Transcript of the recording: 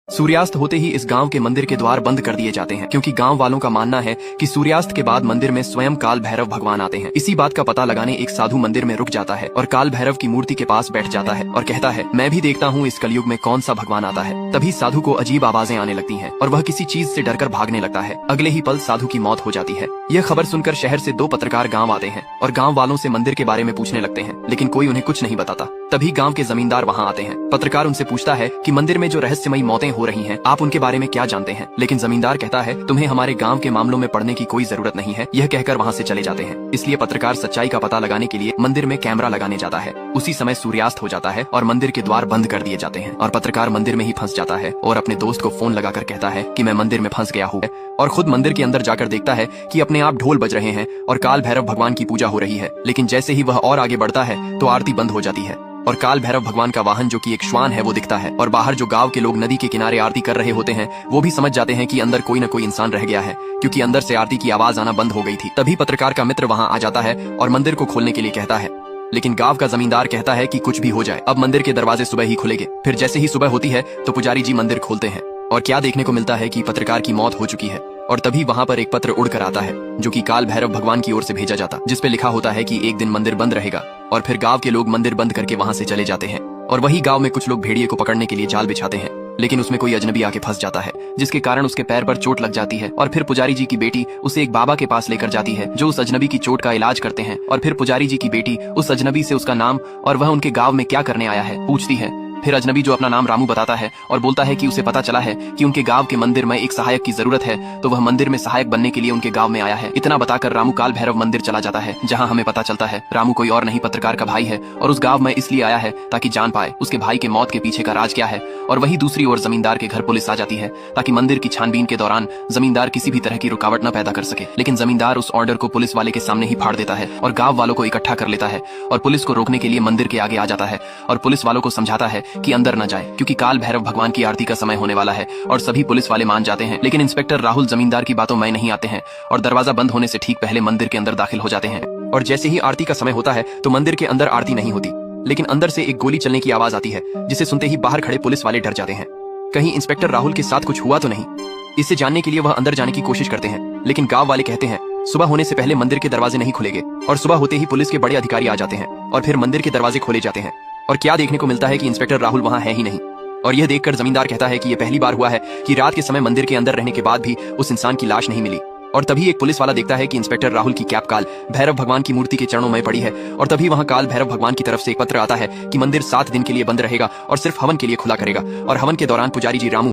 सूर्यास्त होते ही इस गांव के मंदिर के द्वार बंद कर दिए जाते हैं, क्योंकि गांव वालों का मानना है कि सूर्यास्त के बाद मंदिर में स्वयं काल भैरव भगवान आते हैं। इसी बात का पता लगाने एक साधु मंदिर में रुक जाता है और काल भैरव की मूर्ति के पास बैठ जाता है और कहता है, मैं भी देखता हूँ इस कलयुग में कौन सा भगवान आता है। तभी साधु को अजीब आवाजें आने लगती हैं और वह किसी चीज से डरकर भागने लगता है। अगले ही पल साधु की मौत हो जाती है। यह खबर सुनकर शहर से 2 पत्रकार गाँव आते हैं और गाँव वालों से मंदिर के बारे में पूछने लगते हैं, लेकिन कोई उन्हें कुछ नहीं बताता। तभी गांव के जमींदार वहां आते हैं। पत्रकार उनसे पूछता है कि मंदिर में जो रहस्यमयी मौतें हो रही हैं, आप उनके बारे में क्या जानते हैं। लेकिन जमींदार कहता है, तुम्हें हमारे गांव के मामलों में पड़ने की कोई जरूरत नहीं है। यह कहकर वहां से चले जाते हैं। इसलिए पत्रकार सच्चाई का पता लगाने के लिए मंदिर में कैमरा लगाने जाता है। उसी समय सूर्यास्त हो जाता है और मंदिर के द्वार बंद कर दिए जाते हैं और पत्रकार मंदिर में ही फंस जाता है और अपने दोस्त को फोन लगाकर कहता है कि मैं मंदिर में फंस गया हूँ, और खुद मंदिर के अंदर जाकर देखता है कि अपने आप ढोल बज रहे हैं और काल भैरव भगवान की पूजा हो रही है। लेकिन जैसे ही वह और आगे बढ़ता है तो आरती बंद हो जाती है और काल भैरव भगवान का वाहन जो कि एक श्वान है वो दिखता है। और बाहर जो गांव के लोग नदी के किनारे आरती कर रहे होते हैं वो भी समझ जाते हैं कि अंदर कोई न कोई इंसान रह गया है, क्योंकि अंदर से आरती की आवाज आना बंद हो गई थी। तभी पत्रकार का मित्र वहां आ जाता है और मंदिर को खोलने के लिए कहता है, लेकिन गांव का जमींदार कहता है कि कुछ भी हो जाए, अब मंदिर के दरवाजे सुबह ही खुलेंगे। फिर जैसे ही सुबह होती है तो पुजारी जी मंदिर खोलते हैं और क्या देखने को मिलता है कि पत्रकार की मौत हो चुकी है। और तभी वहां पर एक पत्र उड़कर आता है जो कि काल भैरव भगवान की ओर से भेजा जाता, जिसपे लिखा होता है कि एक दिन मंदिर बंद रहेगा। और फिर गांव के लोग मंदिर बंद करके वहां से चले जाते हैं और वही गांव में कुछ लोग भेड़िए को पकड़ने के लिए जाल बिछाते हैं, लेकिन उसमें कोई अजनबी आके फंस जाता है, जिसके कारण उसके पैर पर चोट लग जाती है। और फिर पुजारी जी की बेटी उसे एक बाबा के पास लेकर जाती है जो उस अजनबी की चोट का इलाज करते हैं। और फिर पुजारी जी की बेटी उस अजनबी से उसका नाम और वह उनके गांव में क्या करने आया है पूछती है। फिर अजनबी जो अपना नाम रामू बताता है और बोलता है कि उसे पता चला है कि उनके गांव के मंदिर में एक सहायक की जरूरत है, तो वह मंदिर में सहायक बनने के लिए उनके गांव में आया है। इतना बताकर रामू काल भैरव मंदिर चला जाता है, जहां हमें पता चलता है रामू कोई और नहीं पत्रकार का भाई है और उस गांव में इसलिए आया है ताकि जान पाए उसके भाई के मौत के पीछे का राज क्या है। और वही दूसरी ओर जमींदार के घर पुलिस आ जाती है ताकि मंदिर की छानबीन के दौरान जमींदार किसी भी तरह की रुकावट न पैदा कर सके। लेकिन जमींदार उस ऑर्डर को पुलिस वाले के सामने ही फाड़ देता है और गांव वालों को इकट्ठा कर लेता है और पुलिस को रोकने के लिए मंदिर के आगे आ जाता है और पुलिस वालों को समझाता है कि अंदर न जाए, क्योंकि काल भैरव भगवान की आरती का समय होने वाला है। और सभी पुलिस वाले मान जाते हैं। लेकिन इंस्पेक्टर राहुल जमींदार की बातों में नहीं आते हैं और दरवाजा बंद होने से ठीक पहले मंदिर के अंदर दाखिल हो जाते हैं। और जैसे ही आरती का समय होता है तो मंदिर के अंदर आरती नहीं होती, लेकिन अंदर से एक गोली चलने की आवाज आती है, जिसे सुनते ही बाहर खड़े पुलिस वाले डर जाते हैं। कहीं इंस्पेक्टर राहुल के साथ कुछ हुआ तो नहीं। इसे जानने के लिए वह अंदर जाने की कोशिश करते हैं, लेकिन गांव वाले कहते हैं सुबह होने से पहले मंदिर के दरवाजे नहीं खुलेंगे। और सुबह होते ही पुलिस के बड़े अधिकारी आ जाते हैं और फिर मंदिर के दरवाजे खोले जाते हैं और क्या देखने को मिलता है कि इंस्पेक्टर राहुल वहां है ही नहीं। और यह देखकर जमींदार कहता है कि यह पहली बार हुआ है कि रात के समय मंदिर के अंदर रहने के बाद भी उस इंसान की लाश नहीं मिली। और तभी एक पुलिस वाला देखता है कि इंस्पेक्टर राहुल की कैप काल भैरव भगवान की मूर्ति के चरणों में पड़ी है। और तभी वहां काल भैरव भगवान की तरफ से एक पत्र आता है कि मंदिर 7 दिन के लिए बंद रहेगा और सिर्फ हवन के लिए खुला करेगा। और हवन के दौरान पुजारी जी रामू